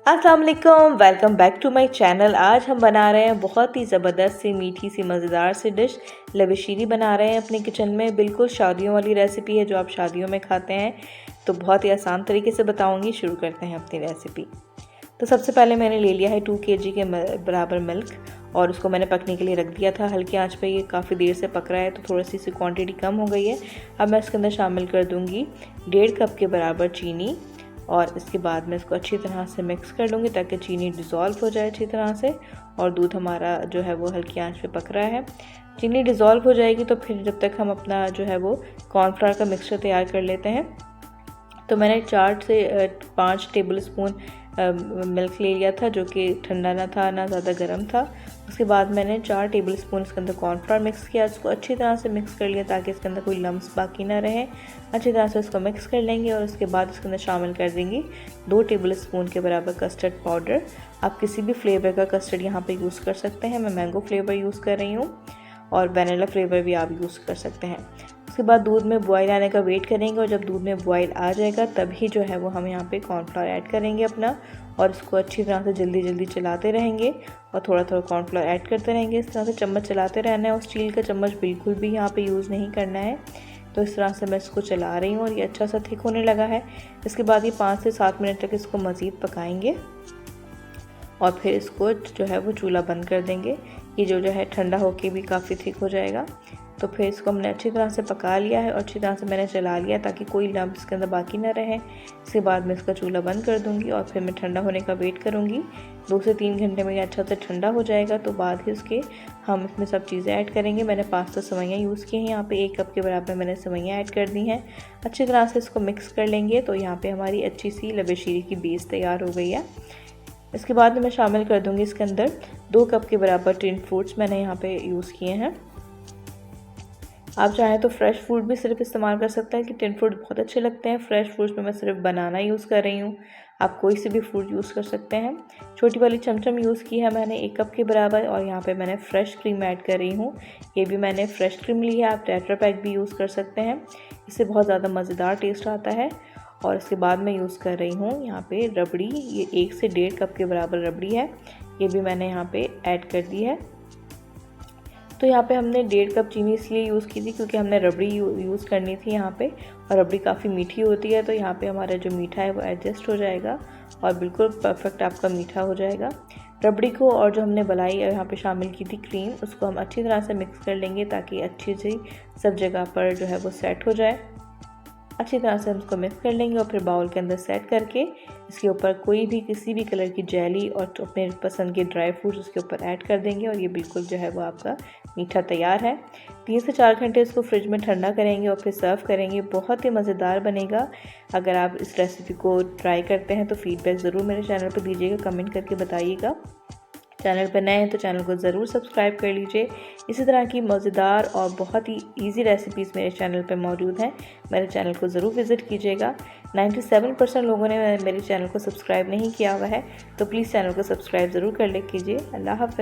अस्सलाम वालेकुम, welcome back to my channel. आज हम बना रहे हैं बहुत ही ज़बरदस्त सी मीठी सी मज़ेदार सी डिश लबशीरी बना रहे हैं अपने किचन में। बिल्कुल शादियों वाली रेसिपी है जो आप शादियों में खाते हैं, तो बहुत ही आसान तरीके से बताऊंगी। शुरू करते हैं अपनी रेसिपी। तो सबसे पहले मैंने ले लिया है 2 kg के बराबर मिल्क और उसको मैंने पकने के लिए रख दिया था हल्की आंच पे। ये काफ़ी देर से पक रहा है तो थोड़ी सी क्वांटिटी कम हो गई है। अब मैं इसके अंदर शामिल कर दूँगी 1.5 कप के बराबर चीनी और इसके बाद मैं इसको अच्छी तरह से मिक्स कर लूँगी ताकि चीनी डिज़ोल्व हो जाए अच्छी तरह से। और दूध हमारा जो है वो हल्की आंच पे पक रहा है। चीनी डिज़ोल्व हो जाएगी तो फिर जब तक हम अपना जो है वो कॉर्नफ्लावर का मिक्सचर तैयार कर लेते हैं। तो मैंने 4 से 5 टेबल स्पून मिल्क ले लिया था जो कि ठंडा ना था ना ज़्यादा गर्म था। उसके बाद मैंने 4 टेबल स्पून इसके अंदर कॉर्नफ्लावर मिक्स किया, इसको अच्छी तरह से मिक्स कर लिया ताकि इसके अंदर कोई लम्स बाकी ना रहे। अच्छी तरह से इसको मिक्स कर लेंगे और उसके बाद इसके अंदर शामिल कर देंगे 2 टेबल स्पून के बराबर कस्टर्ड पाउडर। आप किसी भी फ्लेवर का कस्टर्ड यहाँ पे यूज़ कर सकते हैं। मैं मैंगो फ्लेवर यूज़ कर रही हूँ और वनीला फ्लेवर भी आप यूज़ कर सकते हैं। उसके बाद दूध में बॉयल आने का वेट करेंगे और जब दूध में बॉयल आ जाएगा तभी जो है वो हम यहाँ पे कॉर्नफ्लावर ऐड करेंगे अपना और इसको अच्छी तरह से जल्दी चलाते रहेंगे और थोड़ा कॉर्नफ्लावर ऐड करते रहेंगे। इस तरह से चम्मच चलाते रहना है और स्टील का चम्मच बिल्कुल भी यहाँ पे यूज़ नहीं करना है। तो इस तरह से मैं इसको चला रही हूँ और ये अच्छा सा थिक होने लगा है। इसके बाद ये 5 से 7 मिनट तक इसको मज़ीद पकाएंगे और फिर इसको जो है वो चूल्हा बंद कर देंगे। ये जो है ठंडा होके भी काफ़ी थिक हो जाएगा। तो फिर इसको हमने अच्छी तरह से पका लिया है और अच्छी तरह से मैंने चला लिया ताकि कोई लम्ब इसके अंदर बाकी ना रहे। इसके बाद मैं इसका चूल्हा बंद कर दूंगी और फिर मैं ठंडा होने का वेट करूंगी। 2 से 3 घंटे में ये अच्छा से ठंडा हो जाएगा तो बाद ही उसके हम इसमें सब चीज़ें ऐड करेंगे। मैंने 5 सेवइयाँ यूज़ की हैं, यहाँ पे 1 कप के बराबर मैंने सेवइयाँ ऐड कर दी हैं। अच्छी तरह से इसको मिक्स कर लेंगे तो यहाँ पर हमारी अच्छी सी लबशीरी की बेस तैयार हो गई है। इसके बाद में मैं शामिल कर दूंगी इसके अंदर 2 कप के बराबर टिन फ्रूट्स मैंने यहाँ पे यूज़ किए हैं। आप चाहें तो फ्रेश फ्रूट भी सिर्फ इस्तेमाल कर सकते हैं कि टिन फ्रूट बहुत अच्छे लगते हैं। फ्रेश फ्रूट्स में मैं सिर्फ बनाना यूज़ कर रही हूँ, आप कोई से भी फ्रूट यूज़ कर सकते हैं। छोटी वाली चमचम यूज़ की है मैंने 1 कप के बराबर और यहाँ पे मैंने फ़्रेश क्रीम ऐड कर रही हूँ। ये भी मैंने फ़्रेश क्रीम ली है, आप टेट्रा पैक भी यूज़ कर सकते हैं, इससे बहुत ज़्यादा मज़ेदार टेस्ट आता है। और इसके बाद मैं यूज़ कर रही हूँ यहाँ पे रबड़ी, ये 1 से 1.5 कप के बराबर रबड़ी है, ये भी मैंने यहाँ पे ऐड कर दी है। तो यहाँ पे हमने 1.5 कप चीनी इसलिए यूज़ की थी क्योंकि हमने रबड़ी यूज़ करनी थी यहाँ पे और रबड़ी काफ़ी मीठी होती है तो यहाँ पे हमारा जो मीठा है वो एडजस्ट हो जाएगा और बिल्कुल परफेक्ट आपका मीठा हो जाएगा। रबड़ी को और जो हमने मलाई यहाँ पे शामिल की थी क्रीम, उसको हम अच्छी तरह से मिक्स कर लेंगे ताकि अच्छी सी सब जगह पर जो है वो सेट हो जाए। अच्छी तरह से हम इसको मिक्स कर लेंगे और फिर बाउल के अंदर सेट करके इसके ऊपर कोई भी किसी भी कलर की जेली और अपने पसंद के ड्राई फ्रूट्स उसके ऊपर ऐड कर देंगे और ये बिल्कुल जो है वो आपका मीठा तैयार है। 3 से 4 घंटे इसको फ्रिज में ठंडा करेंगे और फिर सर्व करेंगे। बहुत ही मज़ेदार बनेगा। अगर आप इस रेसिपी को ट्राई करते हैं तो फीडबैक ज़रूर मेरे चैनल पर दीजिएगा, कमेंट करके बताइएगा। चैनल पर नए हैं तो चैनल को ज़रूर सब्सक्राइब कर लीजिए। इसी तरह की मज़ेदार और बहुत ही इजी रेसिपीज़ मेरे चैनल पर मौजूद हैं, मेरे चैनल को ज़रूर विज़िट कीजिएगा। 97% लोगों ने मेरे चैनल को सब्सक्राइब नहीं किया हुआ है तो प्लीज़ चैनल को सब्सक्राइब ज़रूर कर ले कीजिए। अल्लाह हाफ़िज़।